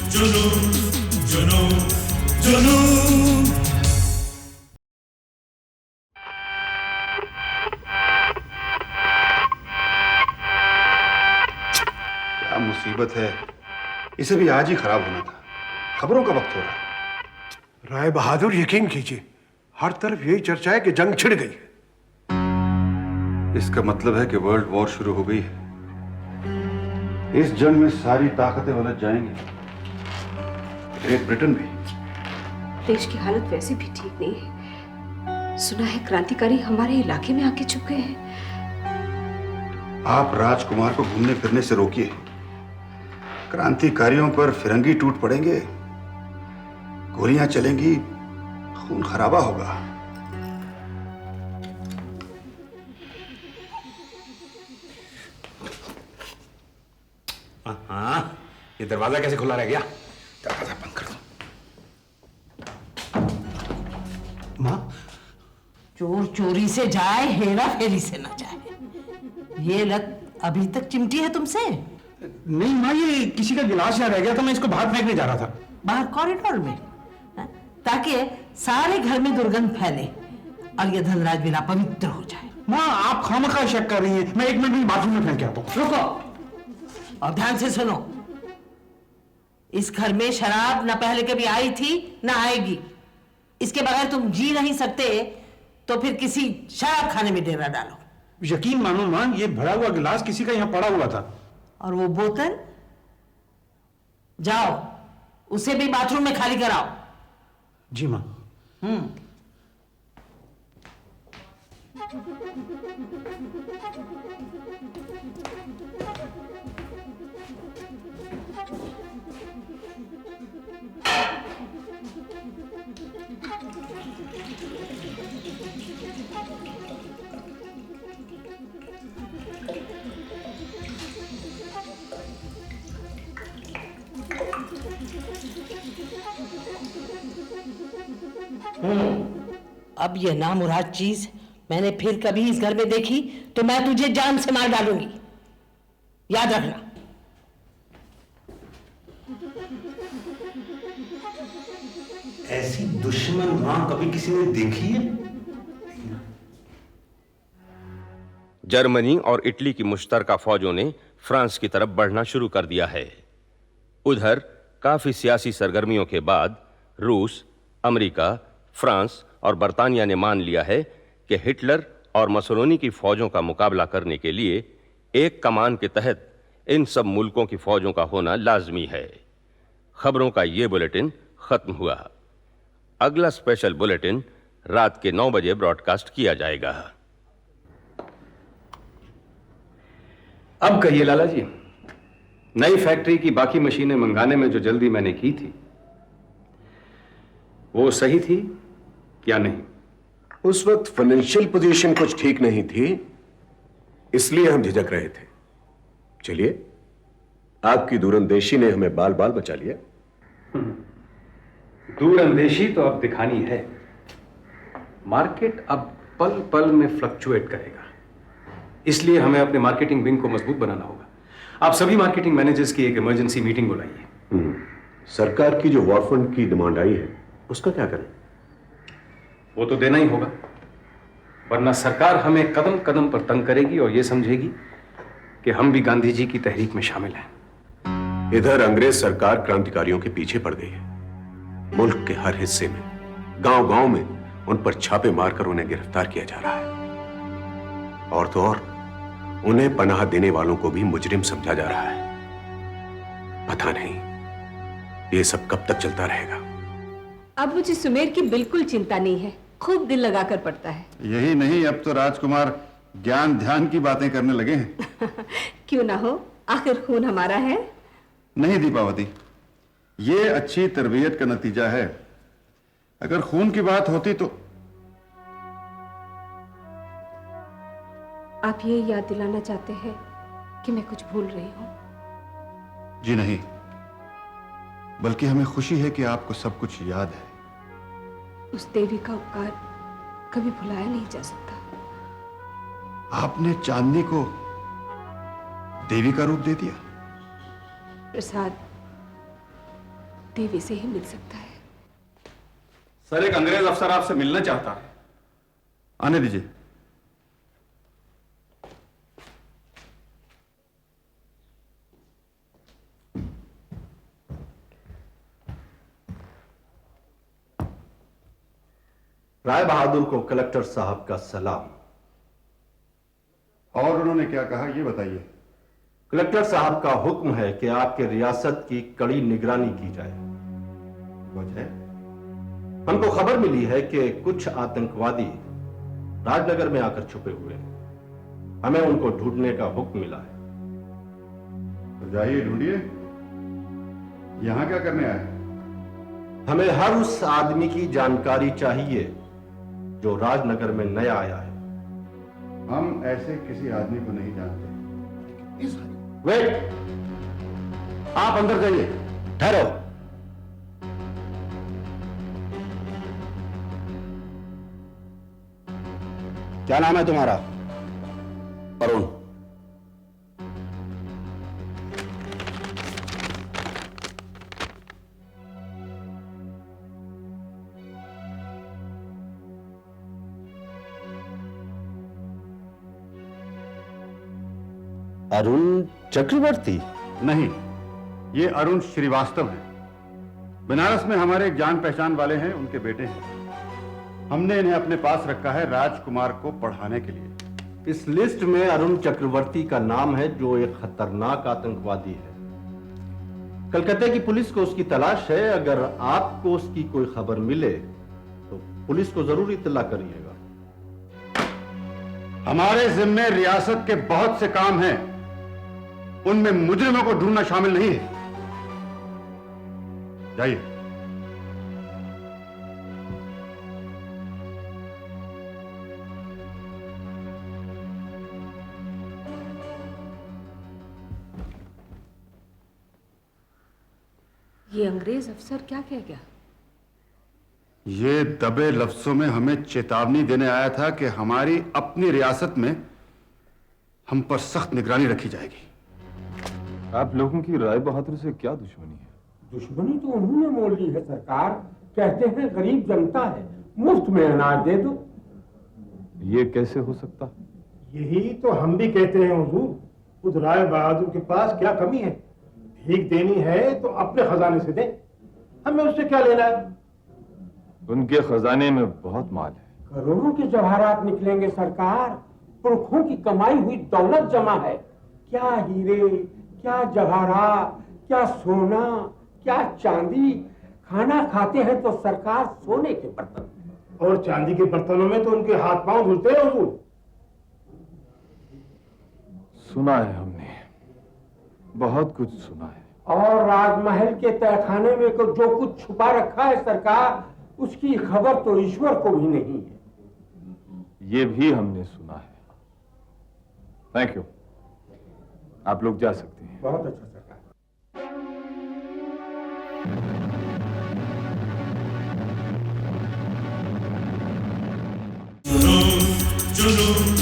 जुनून जुनून जुनून। क्या मुसीबत है, इसे भी आज ही खराब होना था। खबरों का वक्त हो रहा है। राय बहादुर, यकीन कीजिए, हर तरफ यही चर्चा है कि जंग छिड़ गई है। इसका मतलब है कि वर्ल्ड वॉर शुरू हो गई है। इस जंग में सारी ताकतें उलझ जाएंगी, ग्रेट ब्रिटेन भी। देश की हालत वैसे भी ठीक नहीं है। सुना है क्रांतिकारी हमारे इलाके में आके छुप गए हैं। आप राजकुमार को घूमने फिरने से रोकिए। क्रांतिकारियों पर फिरंगी टूट पड़ेंगे, गोलियां चलेंगी, खून खराबा होगा। हाँ, ये दरवाजा कैसे खुला रह गया? दरवाजा बंद कर दो। माँ, चोर चोरी से जाए, हेरा फेरी से न जाए। ये लत अभी तक चिमटी है तुमसे? नहीं माँ, ये किसी का गिलास यहाँ रह गया था, मैं इसको बाहर फेंकने जा रहा था। बाहर कॉरिडोर में? ताकि सारे घर में दुर्गंध फैले और ये धनराज बिना पवित्र हो जाए। माँ, आप खामखा शक कर रही हैं। मैं 1 मिनट में बाथरूम में फेंक के आता हूँ। रुको और ध्यान से सुनो। इस घर में शराब न पहले कभी आई थी न आएगी। इसके बगैर तुम जी नहीं सकते, तो फिर किसी शराब खाने में डेरा डालो। यकीन मानो माँ, ये भरा हुआ गिलास किसी का यहाँ पड़ा हुआ था। और वो बोतल, जाओ उसे भी बाथरूम में खाली कराओ। जी माँ। अब ये नामुराद चीज मैंने फिर कभी इस घर में देखी तो मैं तुझे जान से मार डालूंगी, याद रखना। ऐसी दुश्मन माँ कभी किसी ने देखी है? जर्मनी और इटली की मुश्तरका फौजों ने फ्रांस की तरफ बढ़ना शुरू कर दिया है। उधर काफी सियासी सरगर्मियों के बाद रूस, अमेरिका, फ्रांस और बर्तानिया ने मान लिया है कि हिटलर और मसोलिनी की फौजों का मुकाबला करने के लिए एक कमान के तहत इन सब मुल्कों की फौजों का होना लाजमी है। खबरों का यह बुलेटिन खत्म हुआ। अगला स्पेशल बुलेटिन रात के 9 बजे ब्रॉडकास्ट किया जाएगा। अब कहिए लाला जी, नई फैक्ट्री की बाकी मशीनें मंगाने में जो जल्दी मैंने की थी वो सही थी या नहीं? उस वक्त फाइनेंशियल पोजीशन कुछ ठीक नहीं थी, इसलिए हम झिझक रहे थे। चलिए, आपकी दूरंदेशी ने हमें बाल बाल बचा लिया। दूरंदेशी तो अब दिखानी है। मार्केट अब पल पल में फ्लक्चुएट करेगा, इसलिए हमें अपने मार्केटिंग विंग को मजबूत बनाना होगा। आप सभी मार्केटिंग मैनेजर्स की एक इमरजेंसी मीटिंग बुलाइए। सरकार की जो वॉर फंड की डिमांड आई है उसका क्या करें? वो तो देना ही होगा, वरना सरकार हमें कदम कदम पर तंग करेगी और यह समझेगी कि हम भी गांधी जी की तहरीक में शामिल हैं। इधर अंग्रेज सरकार क्रांतिकारियों के पीछे पड़ गई है। मुल्क के हर हिस्से में, गांव गांव में उन पर छापे मारकर उन्हें गिरफ्तार किया जा रहा है। और तो और उन्हें पनाह देने वालों को भी मुजरिम समझा जा रहा है। पता नहीं ये सब कब तक चलता रहेगा। अब मुझे सुमेर की बिल्कुल चिंता नहीं है, खूब दिल लगाकर पढ़ता है। यही नहीं, अब तो राजकुमार ज्ञान ध्यान की बातें करने लगे हैं। क्यों ना हो, आखिर खून हमारा है। नहीं दीपावती, ये अच्छी तरबियत का नतीजा है। अगर खून की बात होती तो आप ये याद दिलाना चाहते हैं कि मैं कुछ भूल रही हूं? जी नहीं, बल्कि हमें खुशी है कि आपको सब कुछ याद है। उस देवी का उपकार कभी भुलाया नहीं जा सकता। आपने चांदनी को देवी का रूप दे दिया। प्रसाद, देवी से ही मिल सकता है। सर, एक अंग्रेज अफसर आपसे मिलना चाहता है। आने दीजिए। राय बहादुर को कलेक्टर साहब का सलाम। और उन्होंने क्या कहा ये बताइए। कलेक्टर साहब का हुक्म है कि आपके रियासत की कड़ी निगरानी की जाए। वजह? हमको खबर मिली है कि कुछ आतंकवादी राजनगर में आकर छुपे हुए हैं। हमें उनको ढूंढने का हुक्म मिला है। तो जाइए, ढूंढिए। यहां क्या करने आए? हमें हर उस आदमी की जानकारी चाहिए जो राजनगर में नया आया है। हम ऐसे किसी आदमी को नहीं जानते। वेट, आप अंदर जाइए। ठहरो। क्या नाम है तुम्हारा? अरुण। अरुण चक्रवर्ती? नहीं, ये अरुण श्रीवास्तव हैं। बनारस में हमारे एक जान पहचान वाले हैं, उनके बेटे हैं। हमने इन्हें अपने पास रखा है राजकुमार को पढ़ाने के लिए। इस लिस्ट में अरुण चक्रवर्ती का नाम है, जो एक खतरनाक आतंकवादी है। कलकत्ते की पुलिस को उसकी तलाश है। अगर आपको उसकी कोई खबर मिले तो पुलिस को जरूर इत्तला करिएगा। हमारे जिम्मे रियासत के बहुत से काम हैं, उनमें मुजरिमों को ढूंढना शामिल नहीं है। जाइए। ये अंग्रेज अफसर क्या कह गया? ये दबे लफ्जों में हमें चेतावनी देने आया था कि हमारी अपनी रियासत में हम पर सख्त निगरानी रखी जाएगी। आप लोगों की राय बहादुर से क्या दुश्मनी है? दुश्मनी तो उन्होंने मोल ली है सरकार। कहते हैं गरीब जनता है, मुफ्त में अनाज दे दो। ये कैसे हो सकता? यही तो हम भी कहते हैं हुजूर। उस राय बहादुर के पास क्या कमी है? भीख देनी है तो अपने खजाने से दें, हमें उससे क्या लेना है? उनके खजाने में बहुत माल है। करोड़ों के जवाहरात निकलेंगे सरकार। पुरखों की कमाई हुई दौलत जमा है। क्या हीरे, क्या जवाहरात, क्या सोना, क्या चांदी। खाना खाते हैं तो सरकार सोने के बर्तन, और चांदी के बर्तनों में तो उनके हाथ पांव धुलते हैं हुजूर। सुना है हमने, बहुत कुछ सुना है। और राजमहल के तहखाने में को जो कुछ छुपा रखा है सरकार, उसकी खबर तो ईश्वर को भी नहीं है। ये भी हमने सुना है। थैंक यू, आप लोग जा सकते हैं। बहुत अच्छा सरकार। जुनून